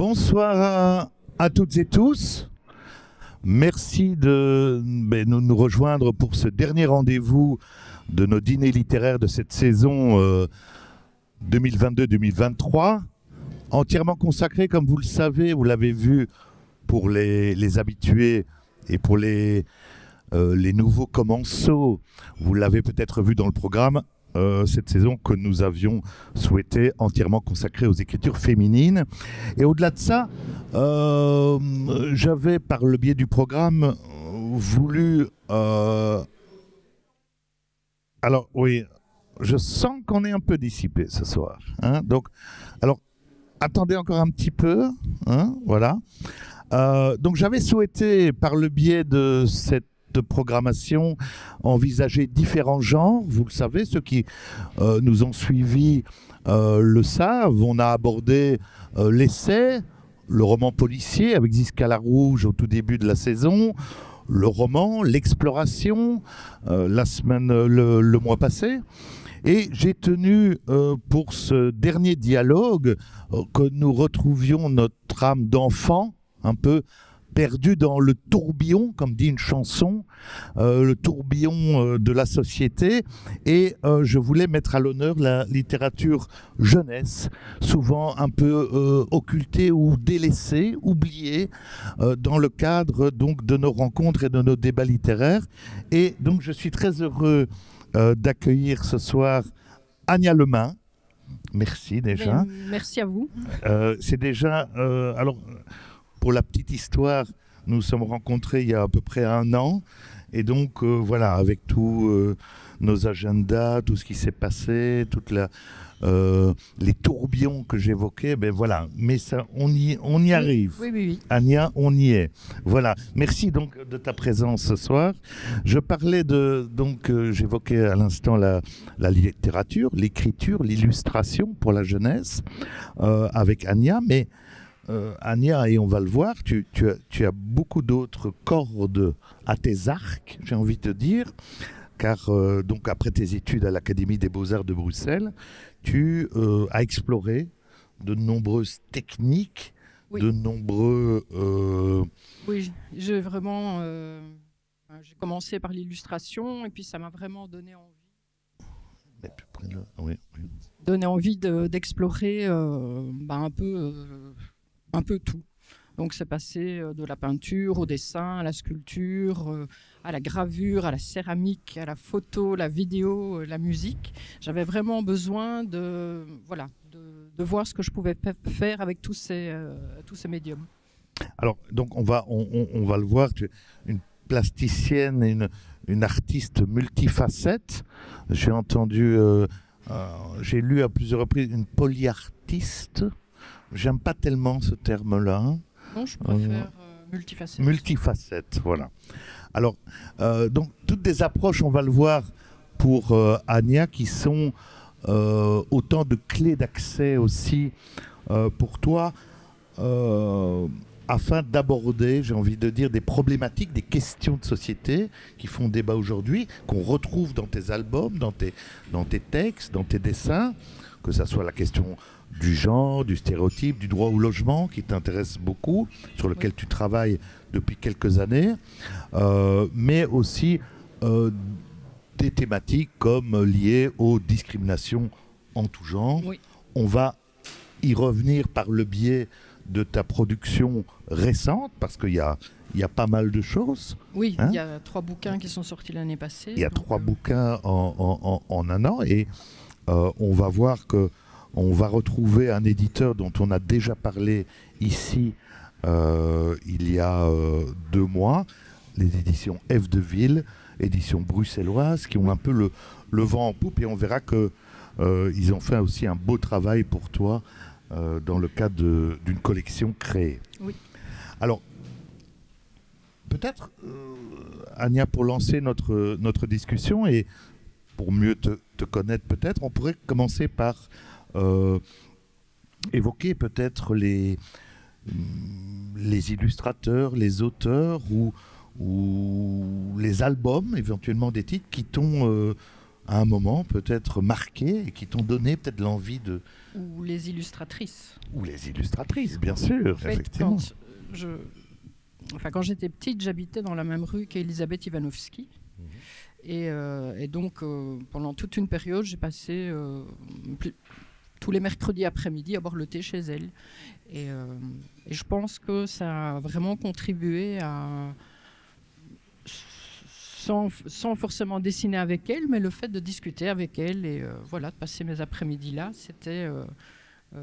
Bonsoir à toutes et tous. Merci de nous rejoindre pour ce dernier rendez-vous de nos dîners littéraires de cette saison 2022-2023, entièrement consacré, comme vous le savez, vous l'avez vu pour les habitués et pour les nouveaux commensaux, vous l'avez peut-être vu dans le programme, cette saison que nous avions souhaité entièrement consacrer aux écritures féminines. Et au-delà de ça, j'avais, par le biais du programme, voulu... Alors oui, je sens qu'on est un peu dissipé ce soir. Hein, donc, alors, attendez encore un petit peu. Hein, voilà. Donc j'avais souhaité, par le biais de cette programmation, envisager différents genres. Vous le savez, ceux qui nous ont suivis le savent. On a abordé l'essai, le roman policier avec Ziska Larouge au tout début de la saison, le roman, l'exploration, le mois passé. Et j'ai tenu pour ce dernier dialogue que nous retrouvions notre âme d'enfant, un peu perdu dans le tourbillon, comme dit une chanson, le tourbillon de la société. Et je voulais mettre à l'honneur la littérature jeunesse, souvent un peu occultée ou délaissée, oubliée, dans le cadre donc de nos rencontres et de nos débats littéraires. Et donc je suis très heureux d'accueillir ce soir Ania Lemain. Merci déjà. Merci à vous. C'est déjà... alors, pour la petite histoire, nous nous sommes rencontrés il y a à peu près 1 an. Et donc, voilà, avec tous nos agendas, tout ce qui s'est passé, les tourbillons que j'évoquais, ben voilà. Mais ça, on y arrive. Oui. Ania, on y est. Voilà. Merci donc de ta présence ce soir. Je parlais j'évoquais à l'instant la littérature, l'écriture, l'illustration pour la jeunesse avec Ania, mais Ania, et on va le voir, tu as beaucoup d'autres cordes à tes arcs, j'ai envie de te dire, car donc après tes études à l'Académie des Beaux-Arts de Bruxelles, tu as exploré de nombreuses techniques, oui. De nombreux... Oui, j'ai vraiment... j'ai commencé par l'illustration, et puis ça m'a vraiment donné envie... Oui. Donné envie d'explorer un peu tout. Donc c'est passé de la peinture au dessin, à la sculpture, à la gravure, à la céramique, à la photo, la vidéo, la musique. J'avais vraiment besoin de voir ce que je pouvais faire avec tous ces médiums. Alors donc on va le voir, tu es une plasticienne et une artiste multifacette. J'ai entendu, j'ai lu à plusieurs reprises une polyartiste. J'aime pas tellement ce terme-là. Non, je préfère multifacette. Multifacette, voilà. Alors, donc, toutes des approches, on va le voir, pour Ania, qui sont autant de clés d'accès aussi pour toi, afin d'aborder, j'ai envie de dire, des problématiques, des questions de société qui font débat aujourd'hui, qu'on retrouve dans tes albums, dans tes textes, dans tes dessins, que ça soit la question du genre, du stéréotype, du droit au logement qui t'intéresse beaucoup, sur lequel tu travailles depuis quelques années, mais aussi des thématiques comme liées aux discriminations en tout genre. Oui. On va y revenir par le biais de ta production récente, parce qu'il y a pas mal de choses. Oui, il y a 3 bouquins qui sont sortis l'année passée. Il y a 3 bouquins en 1 an, et on va voir que on va retrouver un éditeur dont on a déjà parlé ici il y a 2 mois, les éditions F de Ville, éditions bruxelloises, qui ont un peu le vent en poupe, et on verra qu'ils ont fait aussi un beau travail pour toi dans le cadre d'une collection créée. Oui. Alors, peut-être, Ania, pour lancer notre discussion et pour mieux te connaître peut-être, on pourrait commencer par évoquer peut-être les illustrateurs, les auteurs ou les albums, éventuellement des titres qui t'ont à un moment peut-être marqué et qui t'ont donné peut-être l'envie de... Ou les illustratrices. Ou les illustratrices, bien sûr, En fait, effectivement. quand j'étais petite, j'habitais dans la même rue qu'Elisabeth Ivanovsky. Et donc, pendant toute une période, j'ai passé tous les mercredis après-midi à boire le thé chez elle. Et je pense que ça a vraiment contribué à, sans forcément dessiner avec elle, mais le fait de discuter avec elle et voilà, de passer mes après-midi là, c'était, je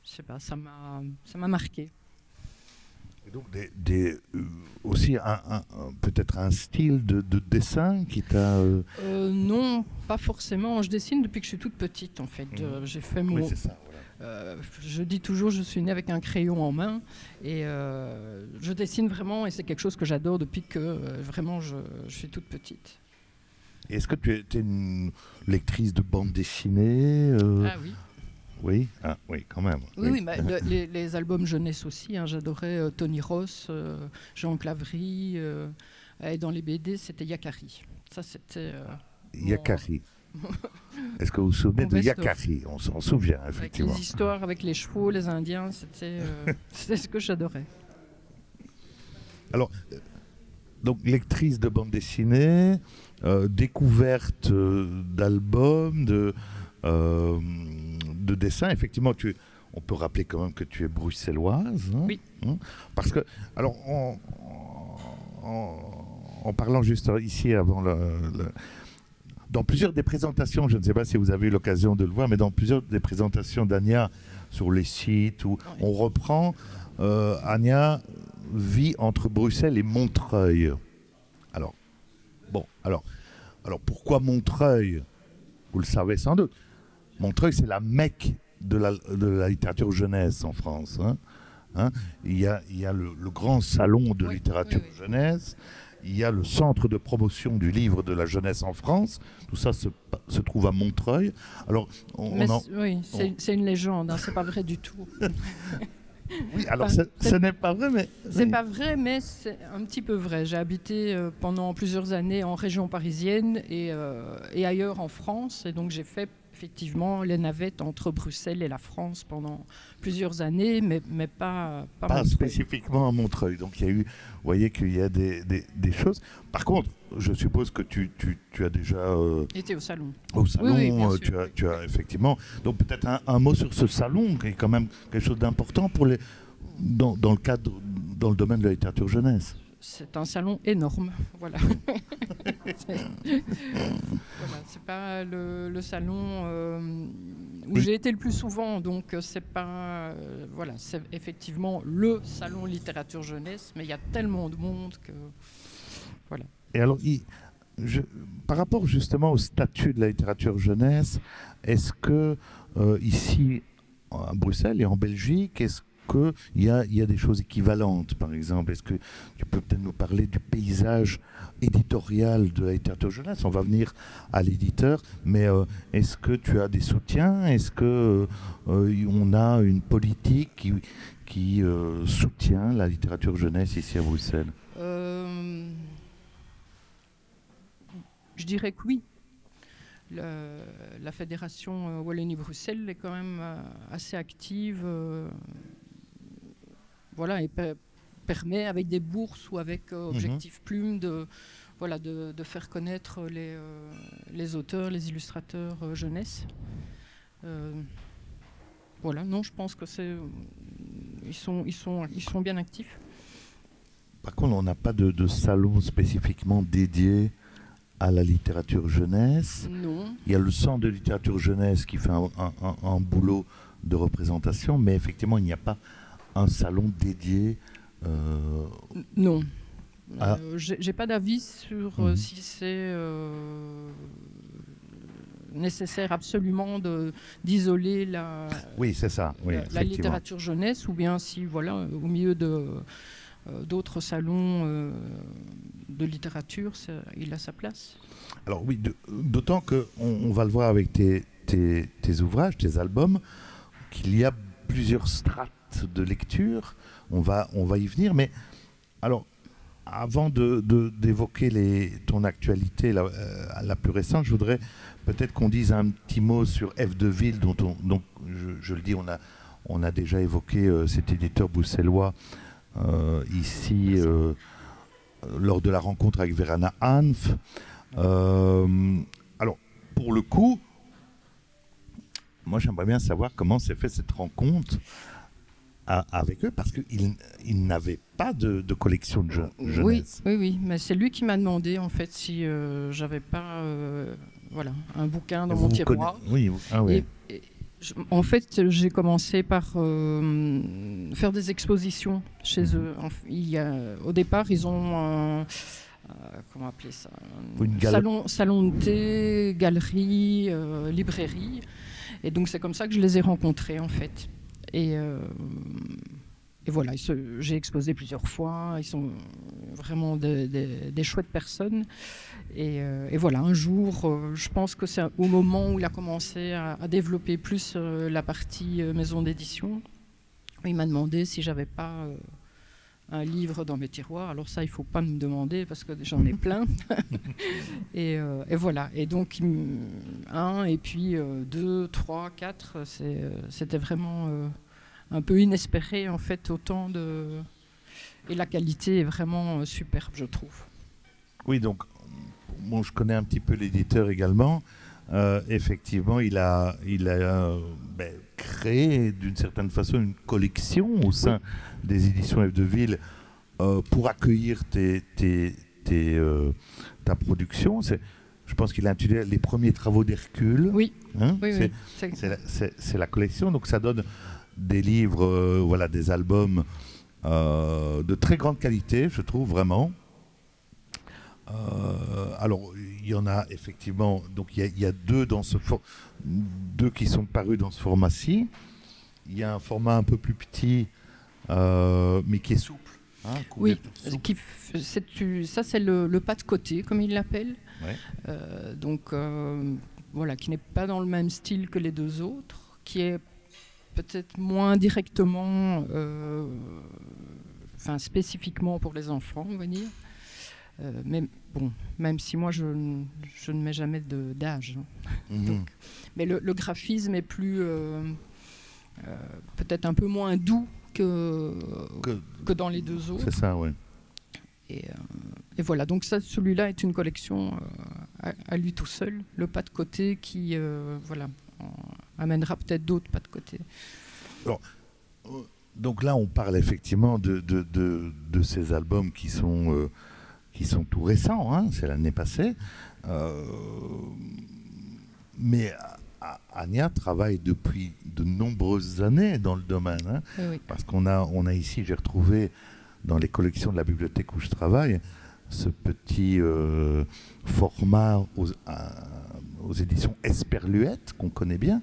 sais pas, ça m'a marqué. Et donc aussi peut-être un style de dessin qui t'a... Non, pas forcément. Je dessine depuis que je suis toute petite, en fait. J'ai fait mon... Oui, c'est ça, voilà. Je dis toujours, je suis née avec un crayon en main et je dessine vraiment et c'est quelque chose que j'adore depuis que vraiment je suis toute petite. Et est-ce que tu étais une lectrice de bande dessinée Ah oui. Oui, oui, quand même. Oui, bah, les albums jeunesse aussi. Hein, j'adorais Tony Ross, Jean Claverie. Et dans les BD, c'était Yakari. Ça, c'était... Yakari. Est-ce que vous vous souvenez de Yakari? On s'en souvient, effectivement. Avec les histoires avec les chevaux, les Indiens, c'était ce que j'adorais. Alors, donc lectrice de bande dessinée, découverte d'albums, de dessins. Effectivement, on peut rappeler quand même que tu es bruxelloise. Hein, oui. Hein, parce que, alors, en parlant juste ici avant dans plusieurs des présentations, je ne sais pas si vous avez eu l'occasion de le voir, mais dans plusieurs des présentations d'Ania sur les sites où on reprend, Ania vit entre Bruxelles et Montreuil. Alors pourquoi Montreuil? Vous le savez sans doute. Montreuil, c'est la Mecque de la littérature jeunesse en France. Hein, il y a le grand salon de littérature jeunesse. Il y a le centre de promotion du livre de la jeunesse en France. Tout ça se trouve à Montreuil. Alors, c'est une légende, hein, c'est pas vrai du tout. Oui, alors ce n'est pas vrai, mais... C'est pas vrai, mais c'est un petit peu vrai. J'ai habité pendant plusieurs années en région parisienne et ailleurs en France. Et donc j'ai fait effectivement les navettes entre Bruxelles et la France pendant plusieurs années, mais pas spécifiquement à Montreuil. Donc il y a eu, vous voyez qu'il y a des choses. Par contre, je suppose que tu as déjà été au salon. Au salon, oui, tu as effectivement. Donc peut-être un mot sur ce salon qui est quand même quelque chose d'important pour dans le domaine de la littérature jeunesse. C'est un salon énorme, voilà. C'est pas le salon où j'ai été le plus souvent, donc c'est pas c'est effectivement le salon littérature jeunesse, mais il y a tellement de monde que voilà. Et alors, par rapport justement au statut de la littérature jeunesse, est-ce que ici à Bruxelles et en Belgique, est-ce qu'il y a des choses équivalentes, par exemple? Est-ce que tu peux peut-être nous parler du paysage éditorial de la littérature jeunesse? On va venir à l'éditeur, mais est-ce que tu as des soutiens? Est-ce qu'on a une politique qui soutient la littérature jeunesse ici à Bruxelles? Je dirais que oui. La fédération Wallonie-Bruxelles est quand même assez active. Et permet avec des bourses ou avec Objectif Plume de faire connaître les auteurs, les illustrateurs jeunesse. Non, je pense que ils sont bien actifs. Par contre, on n'a pas de salon spécifiquement dédié à la littérature jeunesse. Non. Il y a le centre de littérature jeunesse qui fait un boulot de représentation, mais effectivement, il n'y a pas un salon dédié. Non. J'ai pas d'avis sur si c'est nécessaire absolument d'isoler la littérature jeunesse, ou bien si au milieu d'autres salons de littérature, il a sa place. Alors oui, d'autant qu'on va le voir avec tes ouvrages, tes albums, qu'il y a plusieurs strates de lecture. On va y venir, mais alors avant d'évoquer ton actualité la plus récente, je voudrais peut-être qu'on dise un petit mot sur F de Ville, dont je le dis, on a déjà évoqué cet éditeur bruxellois ici lors de la rencontre avec Verana Hanf. Alors, pour le coup, moi j'aimerais bien savoir comment s'est fait cette rencontre avec eux, parce qu'ils n'avaient pas de collection de jeunesse. Oui, mais c'est lui qui m'a demandé en fait si j'avais pas un bouquin dans mon tiroir. Oui. En fait, j'ai commencé par faire des expositions chez eux. Au départ, ils ont comment appeler ça, salon de thé, galerie, librairie. Et donc c'est comme ça que je les ai rencontrés en fait. Et voilà, j'ai exposé plusieurs fois. Ils sont vraiment des chouettes personnes. Et voilà, un jour, je pense que c'est au moment où il a commencé à développer plus la partie maison d'édition, il m'a demandé si j'avais pas un livre dans mes tiroirs. Alors ça, il faut pas me demander parce que j'en ai plein. et voilà. Et donc, 1, et puis 2, 3, 4, c'était vraiment un peu inespéré, en fait, autant de... Et la qualité est vraiment superbe, je trouve. Oui, donc, bon, je connais un petit peu l'éditeur également. Effectivement, il a créé d'une certaine façon une collection au sein des éditions F de Ville pour accueillir ta production. Je pense qu'il a intitulé Les premiers travaux d'Hercule. Oui, hein, oui. C'est la collection, donc ça donne des livres, des albums de très grande qualité, je trouve vraiment. Alors, il y en a effectivement, donc il y a deux qui sont parus dans ce format-ci. Il y a un format un peu plus petit, mais qui est souple. Hein, oui, ça c'est le pas de côté, comme il l'appelle. Ouais. Donc, qui n'est pas dans le même style que les deux autres, qui est peut-être moins directement, spécifiquement pour les enfants, on va dire. Mais bon, même si moi je ne mets jamais d'âge. Donc, mais le graphisme est plus peut-être un peu moins doux que dans les deux autres. C'est ça, oui. Et voilà, donc celui-là est une collection à lui tout seul. Le pas de côté qui amènera peut-être d'autres pas de côté. Alors, donc là, on parle effectivement de ces albums qui sont tout récents, hein, c'est l'année passée. Mais Ania travaille depuis de nombreuses années dans le domaine. Hein, oui. Parce qu'on a ici, j'ai retrouvé dans les collections de la bibliothèque où je travaille, ce petit format aux éditions Esperluette, qu'on connaît bien,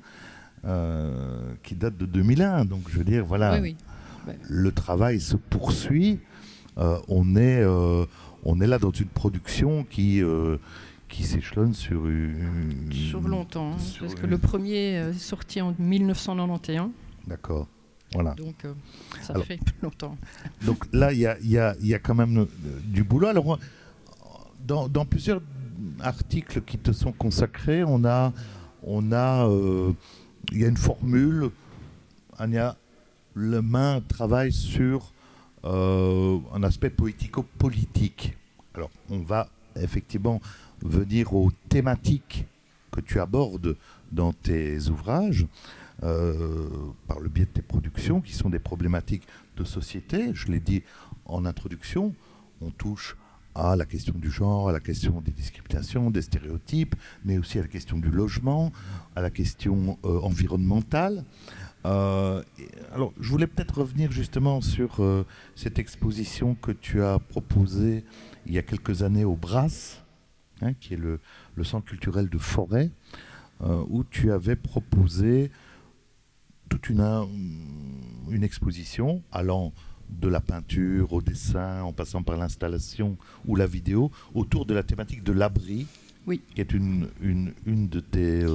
qui date de 2001. Donc je veux dire, voilà, oui. Le travail se poursuit. On est là dans une production qui s'échelonne sur longtemps, parce que le premier est sorti en 1991. D'accord, voilà. Donc ça fait longtemps. Donc là, il y a quand même du boulot. Alors, dans plusieurs articles qui te sont consacrés, il y a une formule. Ania Lemain travaille sur un aspect poético-politique. Alors, on va effectivement venir aux thématiques que tu abordes dans tes ouvrages, par le biais de tes productions, qui sont des problématiques de société. Je l'ai dit en introduction, on touche à la question du genre, à la question des discriminations, des stéréotypes, mais aussi à la question du logement, à la question environnementale. Alors, je voulais peut-être revenir justement sur cette exposition que tu as proposée il y a quelques années au Brass, hein, qui est le centre culturel de Forêt, où tu avais proposé toute une exposition allant de la peinture au dessin, en passant par l'installation ou la vidéo, autour de la thématique de l'abri, oui, qui est une de tes...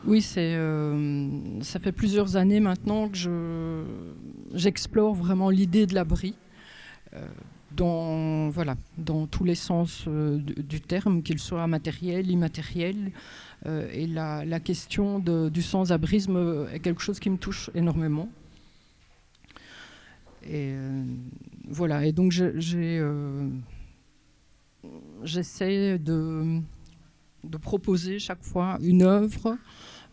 Oui, ça fait plusieurs années maintenant que j'explore vraiment l'idée de l'abri. dans tous les sens du terme, qu'il soit matériel, immatériel. Et la question du sans-abrisme est quelque chose qui me touche énormément. Et voilà, et donc j'essaie de proposer chaque fois une œuvre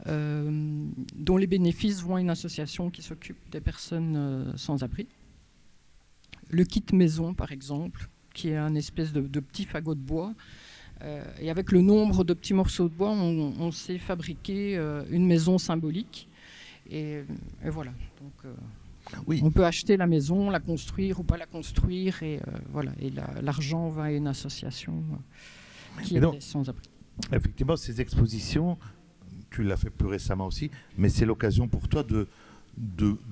dont les bénéfices vont à une association qui s'occupe des personnes sans abri. Le kit maison, par exemple, qui est un espèce de petit fagot de bois. Et avec le nombre de petits morceaux de bois, on sait fabriquer une maison symbolique. Et voilà. Donc, oui. On peut acheter la maison, la construire ou pas la construire. Et voilà. Et l'argent va à une association qui est sans abri. Effectivement, ces expositions, tu l'as fait plus récemment aussi, mais c'est l'occasion pour toi de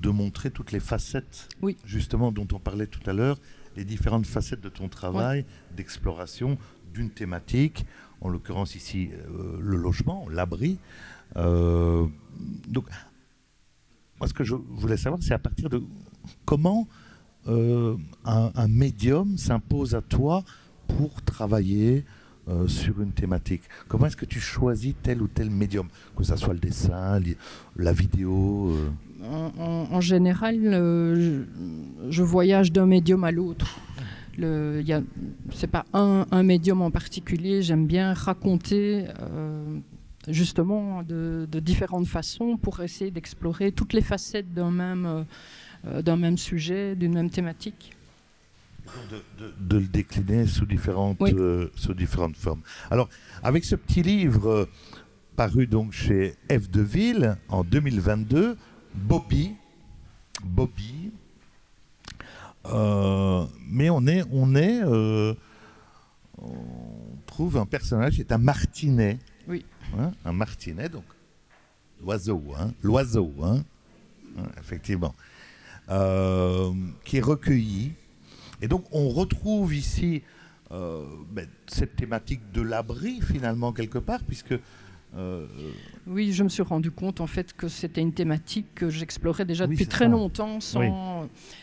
montrer toutes les facettes, oui, justement, dont on parlait tout à l'heure, les différentes facettes de ton travail, ouais, d'exploration d'une thématique, en l'occurrence ici le logement, l'abri. Donc, moi, ce que je voulais savoir, c'est à partir de comment un médium s'impose à toi pour travailler sur une thématique. Comment est-ce que tu choisis tel ou tel médium, que ce soit le dessin, la vidéo En général, je voyage d'un médium à l'autre. C'est pas un médium en particulier. J'aime bien raconter justement de différentes façons pour essayer d'explorer toutes les facettes d'un même sujet, d'une même thématique. De le décliner sous différentes, oui, sous différentes formes. Alors, avec ce petit livre paru donc chez F. Deville en 2022, Bobby, mais on trouve un personnage qui est un martinet. Oui. Hein, un martinet, donc l'oiseau, effectivement, qui est recueilli. Et donc, on retrouve ici cette thématique de l'abri, finalement, quelque part, puisque... Oui, je me suis rendu compte, en fait, que c'était une thématique que j'explorais déjà depuis très longtemps. Oui.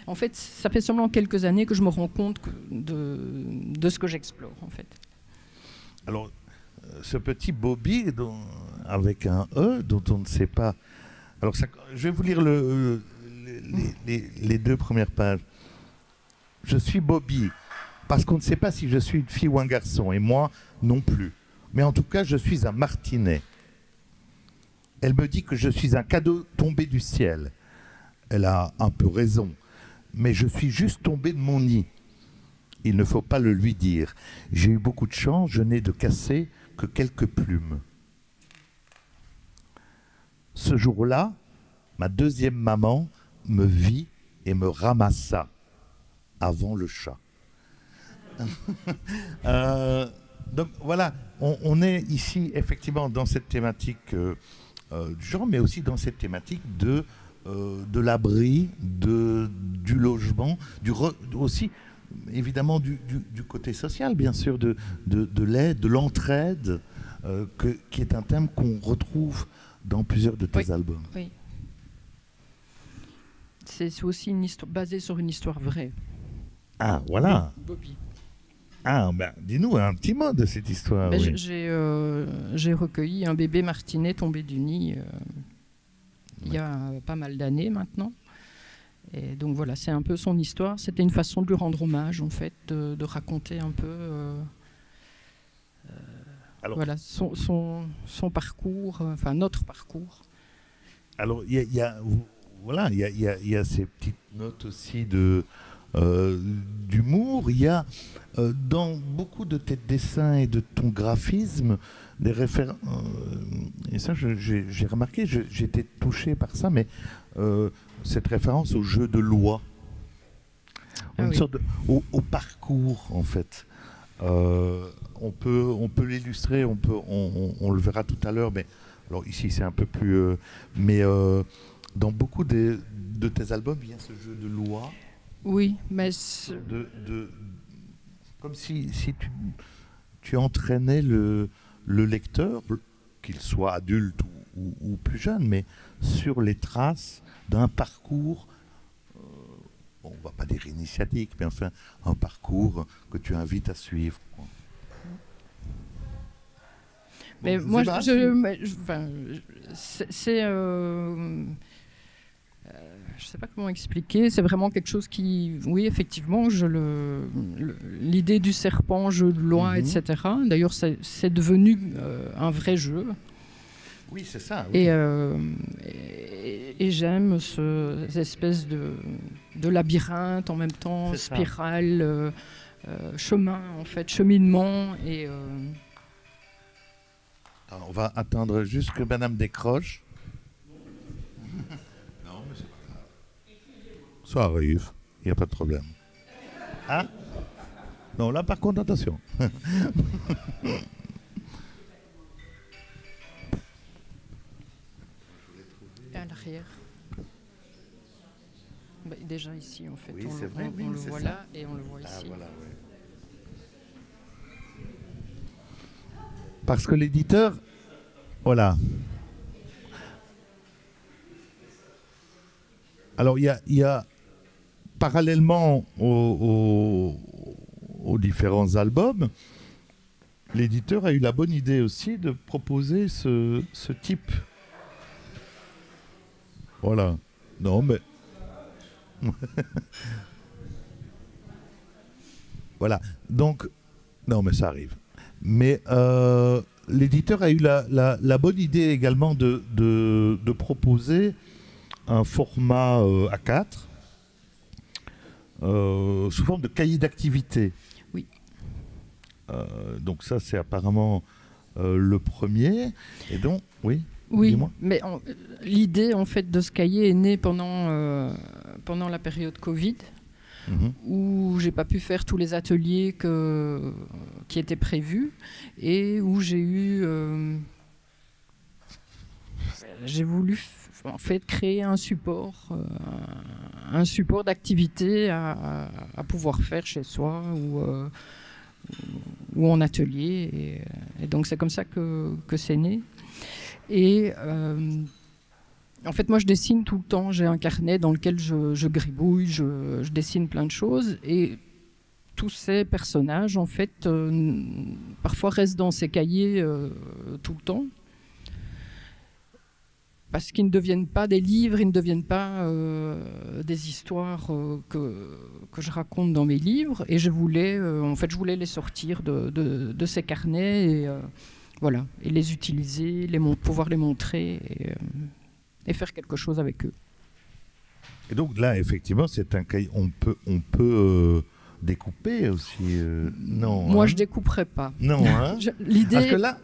En fait, ça fait seulement quelques années que je me rends compte de ce que j'explore, en fait. Alors, ce petit Bobby, avec un E, dont on ne sait pas... Alors, je vais vous lire les deux premières pages. Je suis Bobby, parce qu'on ne sait pas si je suis une fille ou un garçon, et moi non plus. Mais en tout cas, je suis un martinet. Elle me dit que je suis un cadeau tombé du ciel. Elle a un peu raison, mais je suis juste tombé de mon nid. Il ne faut pas le lui dire. J'ai eu beaucoup de chance, je n'ai de cassé que quelques plumes. Ce jour-là, ma deuxième maman me vit et me ramassa avant le chat. Donc voilà, on est ici effectivement dans cette thématique du genre, mais aussi dans cette thématique de l'abri, du logement, aussi évidemment du côté social, bien sûr, de l'aide, de l'entraide, qui est un thème qu'on retrouve dans plusieurs de tes albums. Oui. C'est aussi une histoire basée sur une histoire vraie. Ah, voilà. Bobby. Ah, ben, dis-nous un petit mot de cette histoire. Ben, oui. J'ai recueilli un bébé martinet tombé du nid il y a pas mal d'années maintenant. Et donc voilà, c'est un peu son histoire. C'était une façon de lui rendre hommage, en fait, de raconter un peu voilà, son parcours, enfin notre parcours. Alors, il y a ces petites notes aussi d'humour. Il y a dans beaucoup de tes dessins et de ton graphisme des références. Et ça, j'ai remarqué, j'étais touché par ça, mais cette référence au jeu de loi, une sorte au parcours, en fait. On peut l'illustrer, on le verra tout à l'heure, mais alors ici c'est un peu plus. Mais dans beaucoup de tes albums, il y a ce jeu de loi. Oui, mais comme si tu entraînais le lecteur, qu'il soit adulte ou plus jeune, mais sur les traces d'un parcours bon, on va pas dire initiatique, mais enfin un parcours que tu invites à suivre, quoi. Mais Bon, moi, sais pas si- enfin, je sais pas comment expliquer. C'est vraiment quelque chose qui, oui, effectivement, l'idée du serpent, jeu de loi, etc. D'ailleurs, c'est devenu un vrai jeu. Oui, c'est ça. Oui. Et j'aime ces espèces de labyrinthe en même temps, C'est ça. spirale, chemin, en fait, cheminement. Alors, on va attendre juste que Madame décroche. Non, mais c'est pas grave. Ça arrive, il n'y a pas de problème. Hein? Non, là par contre, attention. À l'arrière. Bah, déjà ici, en fait, Oui, on c'est le, vrai, on- oui, on le c'est voit ça. là et on le voit Ah, ici. voilà, ouais. Parce que l'éditeur, voilà. Alors, il y a parallèlement aux différents albums, l'éditeur a eu la bonne idée aussi de proposer ce type. Voilà. Non, mais... Voilà. Donc, non, mais ça arrive. Mais l'éditeur a eu la bonne idée également de proposer un format A4 sous forme de cahier d'activité. Oui. Donc ça, c'est apparemment le premier. Et donc, oui. Oui, Dis-moi. mais l'idée en fait de ce cahier est née pendant la période Covid, où j'ai pas pu faire tous les ateliers qui étaient prévus et où j'ai voulu en fait créer un support d'activité à pouvoir faire chez soi ou en atelier et donc c'est comme ça que c'est né. Et en fait, moi, je dessine tout le temps. J'ai un carnet dans lequel je gribouille, je dessine plein de choses. Et tous ces personnages, en fait, parfois restent dans ces cahiers tout le temps. Parce qu'ils ne deviennent pas des livres, ils ne deviennent pas des histoires que je raconte dans mes livres. Et je voulais les sortir de ces carnets et voilà, et les utiliser, pouvoir les montrer et faire quelque chose avec eux. Et donc là, effectivement, c'est un cahier. On peut découper aussi. Non. Moi, hein. je découperai pas. Non. Hein. L'idée. Parce que là,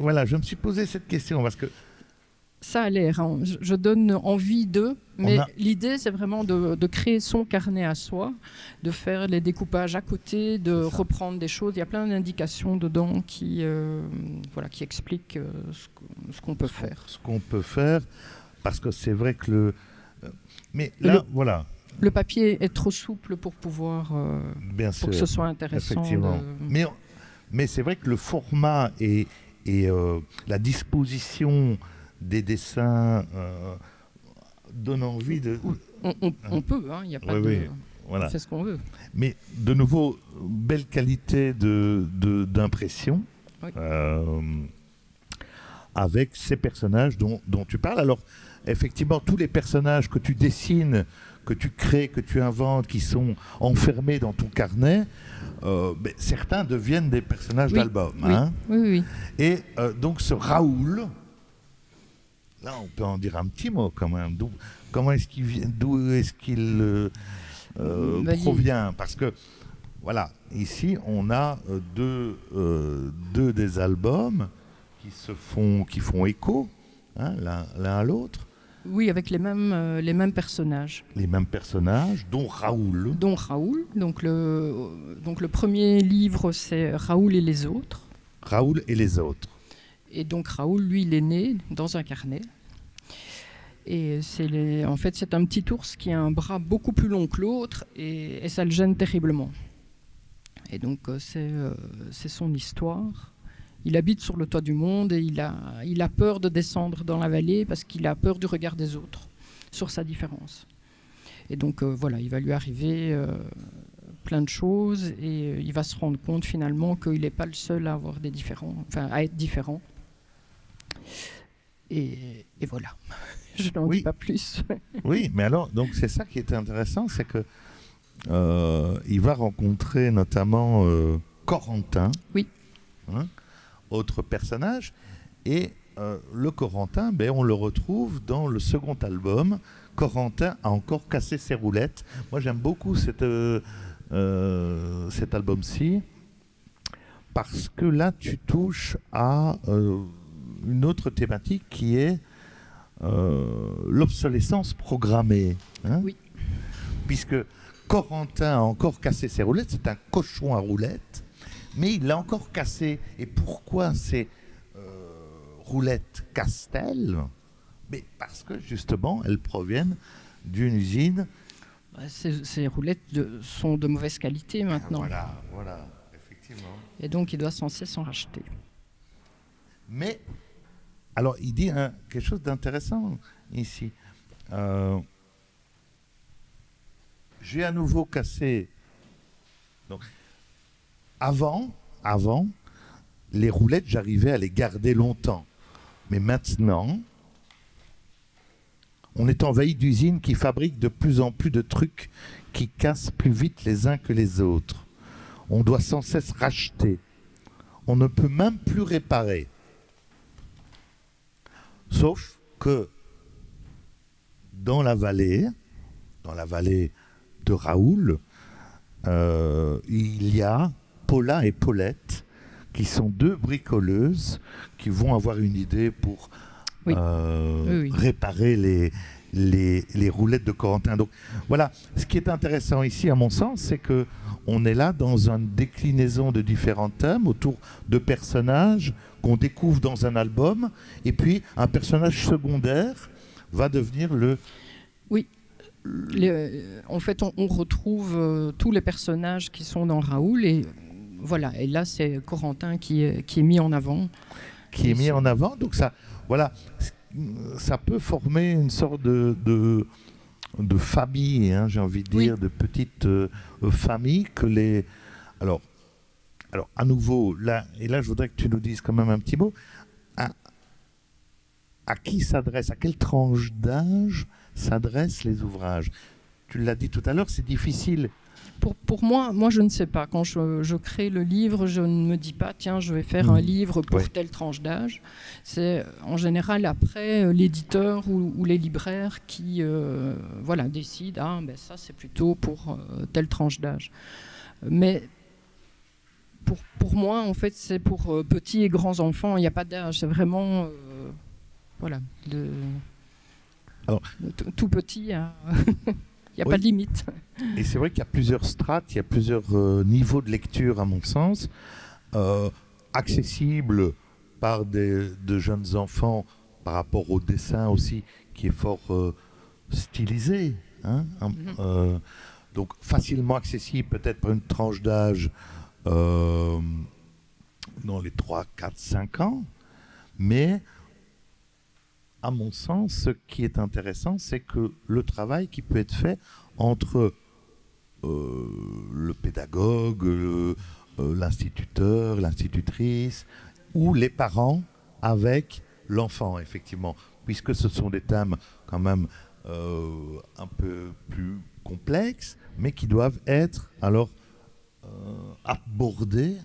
voilà, je me suis posé cette question parce que Ça a l'air. Hein. Je donne envie d'eux, mais l'idée, c'est vraiment de créer son carnet à soi, de faire les découpages à côté, de reprendre des choses. Il y a plein d'indications dedans qui expliquent ce qu'on peut faire. Ce qu'on peut faire, parce que c'est vrai que mais là, voilà. Le papier est trop souple pour pouvoir, Bien pour sûr, que ce soit intéressant. effectivement. Mais c'est vrai que le format et la disposition des dessins donne envie de... On peut, hein, il n'y a pas de... Oui, voilà. On fait ce qu'on veut. Mais de nouveau, belle qualité d'impression Oui. avec ces personnages dont tu parles. Alors, effectivement, tous les personnages que tu dessines, que tu crées, que tu inventes, qui sont enfermés dans ton carnet, certains deviennent des personnages d'album. Oui. Hein. Oui. Et donc ce Raoul, là on peut en dire un petit mot quand même. D'où est-ce qu'il provient? Parce que voilà, ici on a deux des albums qui font écho, hein, l'un à l'autre. Oui, avec les mêmes personnages. Les mêmes personnages, dont Raoul. Donc le premier livre, c'est Raoul et les autres. Raoul et les autres. Et donc Raoul, lui, il est né dans un carnet. Et en fait, c'est un petit ours qui a un bras beaucoup plus long que l'autre et ça le gêne terriblement. Et donc c'est son histoire. Il habite sur le toit du monde et il a peur de descendre dans la vallée parce qu'il a peur du regard des autres sur sa différence. Et donc voilà, il va lui arriver plein de choses et il va se rendre compte finalement qu'il n'est pas le seul à avoir à être différent. Et voilà, je n'en dis pas plus. Oui, mais alors, donc c'est ça qui était intéressant, c'est que il va rencontrer notamment Corentin, oui. Autre personnage, et le Corentin, on le retrouve dans le second album. Corentin a encore cassé ses roulettes. Moi, j'aime beaucoup cet album-ci, parce que là, tu touches à une autre thématique qui est l'obsolescence programmée. Oui. Puisque Corentin a encore cassé ses roulettes, c'est un cochon à roulettes, mais il l'a encore cassé. Et pourquoi ces roulettes cassent-elles? Mais parce que justement, elles proviennent d'une usine. Ces roulettes sont de mauvaise qualité maintenant. Voilà, effectivement. Et donc, il doit sans cesse en racheter. Mais, alors, il dit quelque chose d'intéressant ici. J'ai à nouveau cassé. Donc, avant, les roulettes, j'arrivais à les garder longtemps. Mais maintenant, on est envahi d'usines qui fabriquent de plus en plus de trucs qui cassent plus vite les uns que les autres. On doit sans cesse racheter. On ne peut même plus réparer. Sauf que dans la vallée de Raoul, il y a Paula et Paulette, qui sont deux bricoleuses qui vont avoir une idée pour réparer les roulettes de Corentin. Donc voilà, ce qui est intéressant ici, à mon sens, c'est que on est là dans une déclinaison de différents thèmes autour de personnages qu'on découvre dans un album, et puis un personnage secondaire va devenir le... Oui. En fait, on retrouve tous les personnages qui sont dans Raoul, et voilà. Et là, c'est Corentin qui est mis en avant. Qui est mis en avant. Donc ça, voilà, ça peut former une sorte de famille, hein, j'ai envie de dire, de petite famille que les... Alors, à nouveau, là, je voudrais que tu nous dises quand même un petit mot. À qui s'adresse, à quelle tranche d'âge s'adressent les ouvrages? Tu l'as dit tout à l'heure, c'est difficile. Pour moi, je ne sais pas. Quand je crée le livre, je ne me dis pas, tiens, je vais faire un livre pour telle tranche d'âge. C'est en général après l'éditeur ou les libraires qui décident, ça c'est plutôt pour telle tranche d'âge. Mais pour moi, en fait, c'est pour petits et grands enfants. Il n'y a pas d'âge. C'est vraiment, tout petit. Il n'y a pas de limite. Et c'est vrai qu'il y a plusieurs strates, il y a plusieurs niveaux de lecture, à mon sens, accessibles par de jeunes enfants par rapport au dessin aussi, qui est fort stylisé. Hein, donc facilement accessible peut-être par une tranche d'âge dans les 3, 4, 5 ans. Mais à mon sens, ce qui est intéressant, c'est que le travail qui peut être fait entre le pédagogue, l'instituteur, l'institutrice, ou les parents avec l'enfant, effectivement, puisque ce sont des thèmes quand même un peu plus complexes, mais qui doivent être alors abordés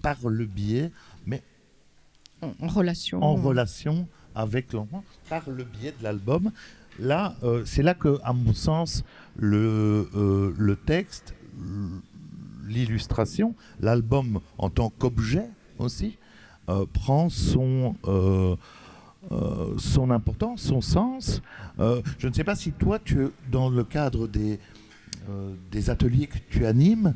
par le biais, mais en relation avec l'enfant, par le biais de l'album. Là, c'est là que, à mon sens, le texte, l'illustration, l'album en tant qu'objet aussi, prend son importance, son sens. Je ne sais pas si toi, dans le cadre des ateliers que tu animes,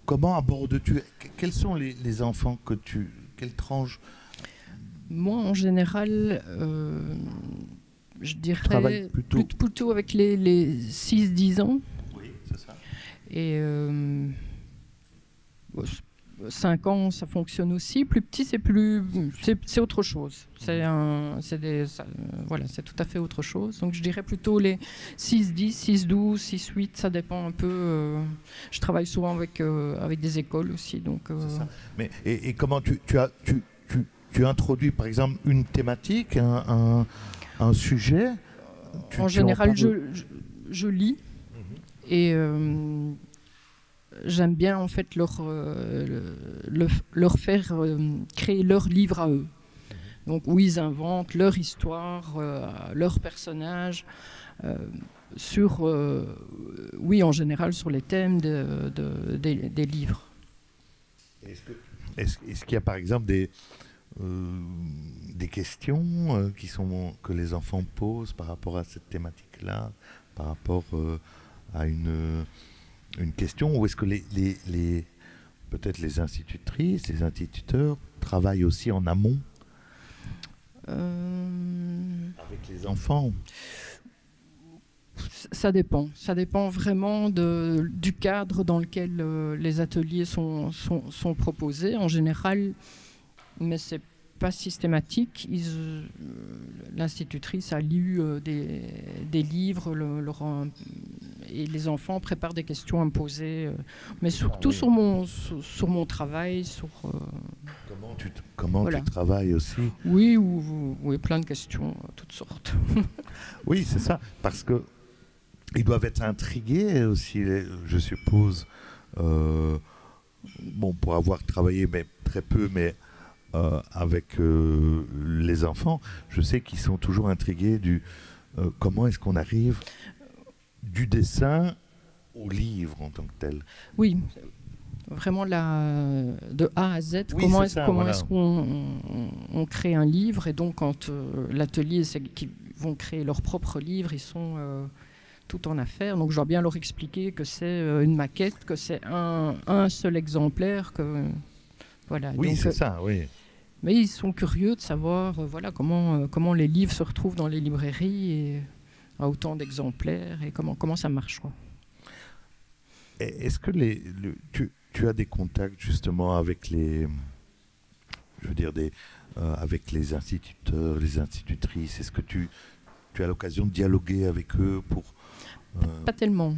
comment abordes-tu, quels sont les enfants que quelle tranche? Moi, en général, je dirais plutôt avec les 6-10 ans. Oui, c'est ça. Et 5 ans, ça fonctionne aussi. Plus petit, c'est autre chose. Voilà, c'est tout à fait autre chose. Donc je dirais plutôt les 6-10, 6-12, 6-8, ça dépend un peu. Je travaille souvent avec des écoles aussi. Donc, C'est ça. Mais, et comment tu introduis par exemple une thématique, un sujet en général, je lis et j'aime bien en fait leur faire créer leur livre à eux. Donc où ils inventent leur histoire, leurs personnages, en général sur les thèmes des livres. Est-ce qu'il y a par exemple des questions que les enfants posent par rapport à cette thématique-là, par rapport à une question, ou est-ce que peut-être les institutrices, les instituteurs travaillent aussi en amont avec les enfants? Ça dépend vraiment du cadre dans lequel les ateliers sont proposés. En général, mais c'est pas systématique. L'institutrice a lu des livres et les enfants préparent des questions à me poser, mais surtout sur mon travail. Comment voilà. tu travailles aussi? Oui, plein de questions, toutes sortes. Oui, c'est ça, parce que ils doivent être intrigués aussi, je suppose, pour avoir travaillé mais très peu, mais avec les enfants, je sais qu'ils sont toujours intrigués du comment est-ce qu'on arrive du dessin au livre en tant que tel. Oui, vraiment de A à Z, oui, comment est-ce qu'on crée un livre, et donc quand l'atelier, c'est qu'ils vont créer leur propre livre, ils sont tout en affaires, donc je dois bien leur expliquer que c'est une maquette, que c'est un seul exemplaire, que voilà. Oui, donc, c'est ça, oui. Mais ils sont curieux de savoir comment les livres se retrouvent dans les librairies et à autant d'exemplaires, et comment ça marche, quoi. Est-ce que tu as des contacts justement avec avec les instituteurs, les institutrices? Est-ce que tu as l'occasion de dialoguer avec eux Pas tellement.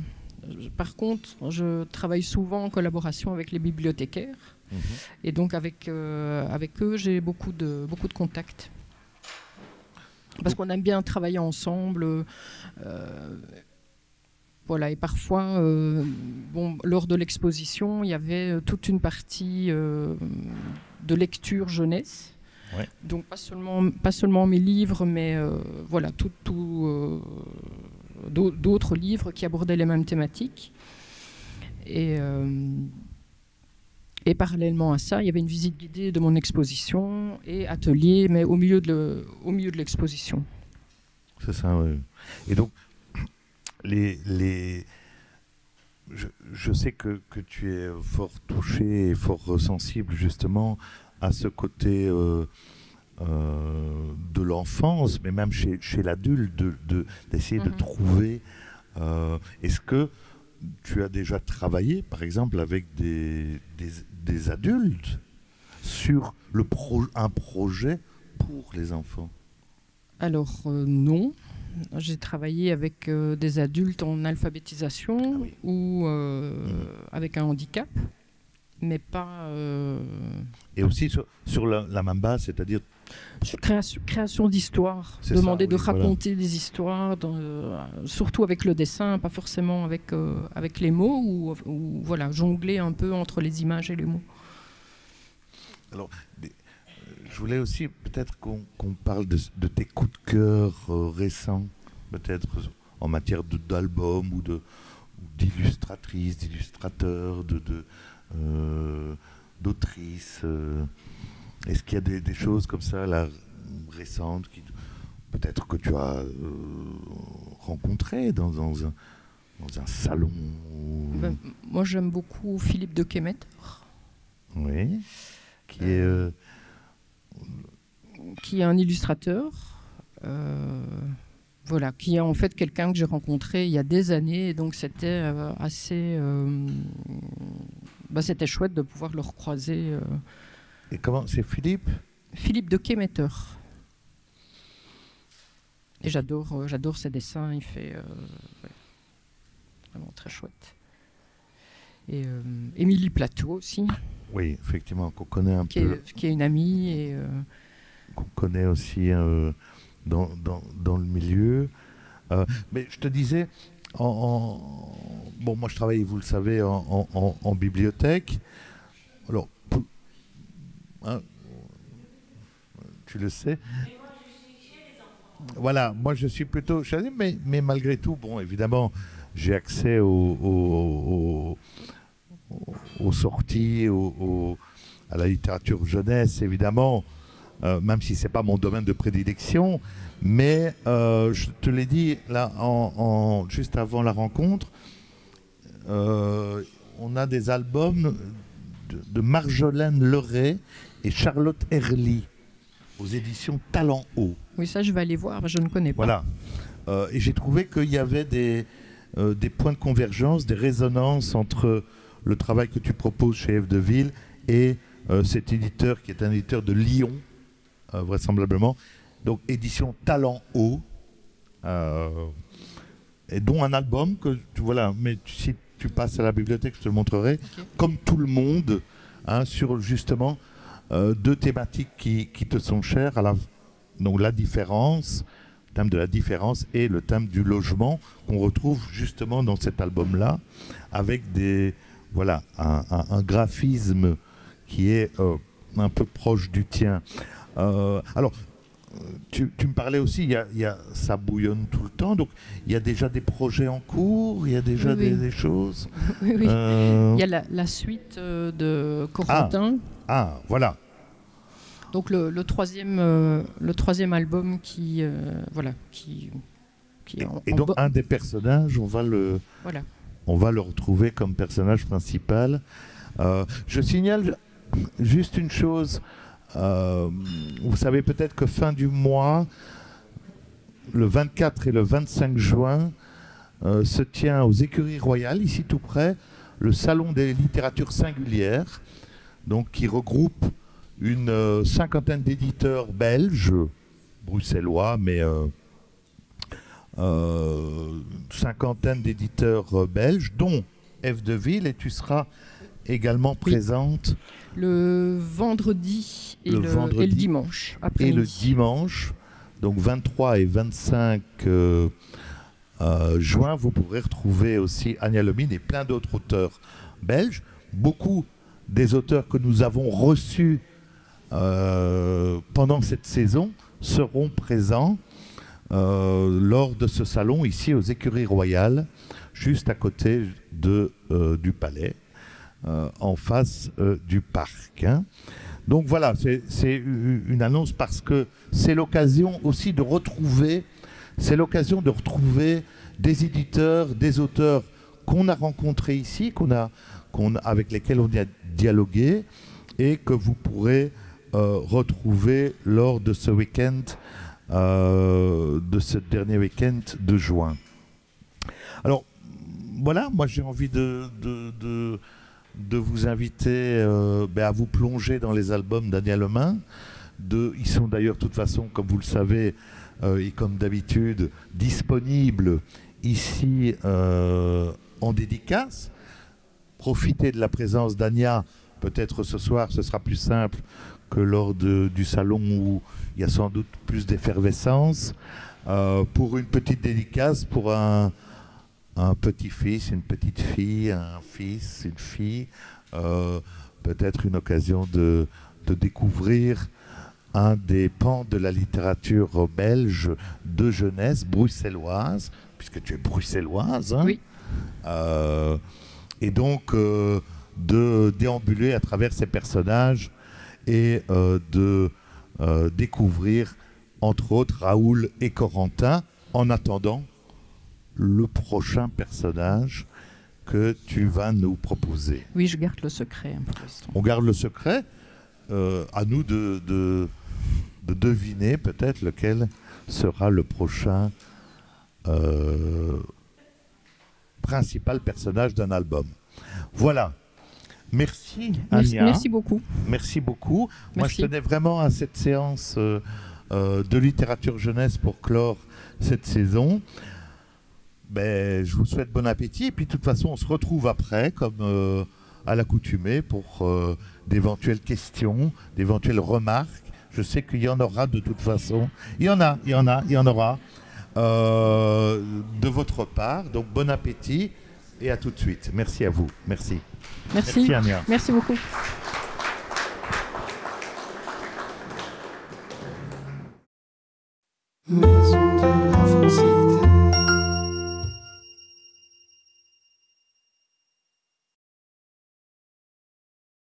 Par contre, je travaille souvent en collaboration avec les bibliothécaires. Et donc avec eux, j'ai beaucoup de contacts. Parce qu'on aime bien travailler ensemble. Voilà, et parfois, lors de l'exposition, il y avait toute une partie de lecture jeunesse. Ouais. Donc pas seulement mes livres, mais voilà, d'autres livres qui abordaient les mêmes thématiques. Et parallèlement à ça, il y avait une visite guidée de mon exposition et atelier, mais au milieu de l'exposition. C'est ça, oui. Et donc, je sais que tu es fort touché et fort sensible justement à ce côté de l'enfance, mais même chez l'adulte, d'essayer de trouver. Est-ce que tu as déjà travaillé, par exemple, avec des adultes sur un projet pour les enfants? Alors non. J'ai travaillé avec des adultes en alphabétisation ou avec un handicap, mais pas... Et aussi sur la même base, c'est-à-dire... Création d'histoires, demander de raconter des histoires, surtout avec le dessin, pas forcément avec les mots, ou voilà, jongler un peu entre les images et les mots. Alors, je voulais aussi peut-être qu'on parle de tes coups de cœur récents, peut-être en matière d'albums ou d'illustratrices, d'illustrateurs, d'autrices. Est-ce qu'il y a des choses comme ça, là, récentes, peut-être que tu as rencontrées dans un salon Moi, j'aime beaucoup Philippe de Kemeter. Oui, qui est un illustrateur, voilà, qui est en fait quelqu'un que j'ai rencontré il y a des années, et donc c'était assez c'était chouette de pouvoir le recroiser. Et comment c'est Philippe? Philippe de Quémeter. Et j'adore ses dessins, il fait vraiment très chouette. Et Émilie Plateau aussi. Oui, effectivement, qu'on connaît un peu. Qui est une amie. Et, qu'on connaît aussi dans le milieu. Mais je te disais, bon, moi je travaille, vous le savez, en bibliothèque. Alors, hein, tu le sais. Voilà, moi je suis plutôt chalet, mais malgré tout, bon, évidemment, j'ai accès aux sorties, à la littérature jeunesse, évidemment, même si c'est pas mon domaine de prédilection. Mais je te l'ai dit là, juste avant la rencontre, on a des albums de Marjolaine Leray et Charlotte Herly aux éditions Talent Haut. Oui, ça je vais aller voir, je ne connais pas. Voilà. Et j'ai trouvé qu'il y avait des points de convergence, des résonances entre le travail que tu proposes chez Ève de Ville et cet éditeur qui est un éditeur de Lyon, vraisemblablement. Donc édition Talent Haut, et dont un album que voilà. Mais si tu passes à la bibliothèque, je te le montrerai. Okay. Comme tout le monde, hein, sur justement deux thématiques qui te sont chères, donc la différence, le thème de la différence et le thème du logement qu'on retrouve justement dans cet album-là, avec un graphisme qui est un peu proche du tien. Alors, tu me parlais aussi, ça bouillonne tout le temps, donc il y a déjà des projets en cours, il y a déjà des choses. Oui. Il y a la suite de Corentin. Ah, voilà. Donc le troisième album qui est et donc un des personnages, on va le retrouver comme personnage principal. Je signale juste une chose. Vous savez peut-être que fin du mois, le 24 et le 25 juin, se tient aux Écuries Royales, ici tout près, le Salon des littératures singulières, donc qui regroupe une cinquantaine d'éditeurs belges, bruxellois, mais cinquantaine d'éditeurs belges, dont Ève de Ville, et tu seras également présente le vendredi et le dimanche après-midi. Et le dimanche, donc 23 et 25 juin, vous pourrez retrouver aussi Anja Lemine et plein d'autres auteurs belges. Beaucoup des auteurs que nous avons reçus pendant cette saison seront présents lors de ce salon ici aux Écuries Royales, juste à côté du palais. En face du parc. Hein. Donc voilà, c'est une annonce parce que c'est l'occasion aussi de retrouver, des éditeurs, des auteurs qu'on a rencontrés ici, avec lesquels on a dialogué et que vous pourrez retrouver lors de ce week-end, de ce dernier week-end de juin. Alors voilà, moi j'ai envie de vous inviter à vous plonger dans les albums d'Anja Lemine. Ils sont d'ailleurs, de toute façon, comme vous le savez, et comme d'habitude, disponibles ici en dédicace. Profitez de la présence d'Anja. Peut-être ce soir, ce sera plus simple que lors du salon où il y a sans doute plus d'effervescence. Pour une petite dédicace, pour un petit-fils, une petite-fille, un fils, une fille, peut-être une occasion de découvrir un des pans de la littérature belge de jeunesse, bruxelloise, puisque tu es bruxelloise, hein, oui. Et donc de déambuler à travers ces personnages et de découvrir, entre autres, Raoul et Corentin, en attendant le prochain personnage que tu vas nous proposer. Oui, je garde le secret pour l'instant. On garde le secret. À nous de deviner peut-être lequel sera le prochain principal personnage d'un album. Voilà. Merci, Ania. Merci beaucoup. Merci beaucoup. Moi, Merci. je tenais vraiment à cette séance de littérature jeunesse pour clore cette saison. Ben, je vous souhaite bon appétit. Et puis, de toute façon, on se retrouve après, comme à l'accoutumée, pour d'éventuelles questions, d'éventuelles remarques. Je sais qu'il y en aura de toute façon. Il y en aura de votre part. Donc, bon appétit et à tout de suite. Merci à vous. Merci. Merci, Ania. Merci beaucoup. Maison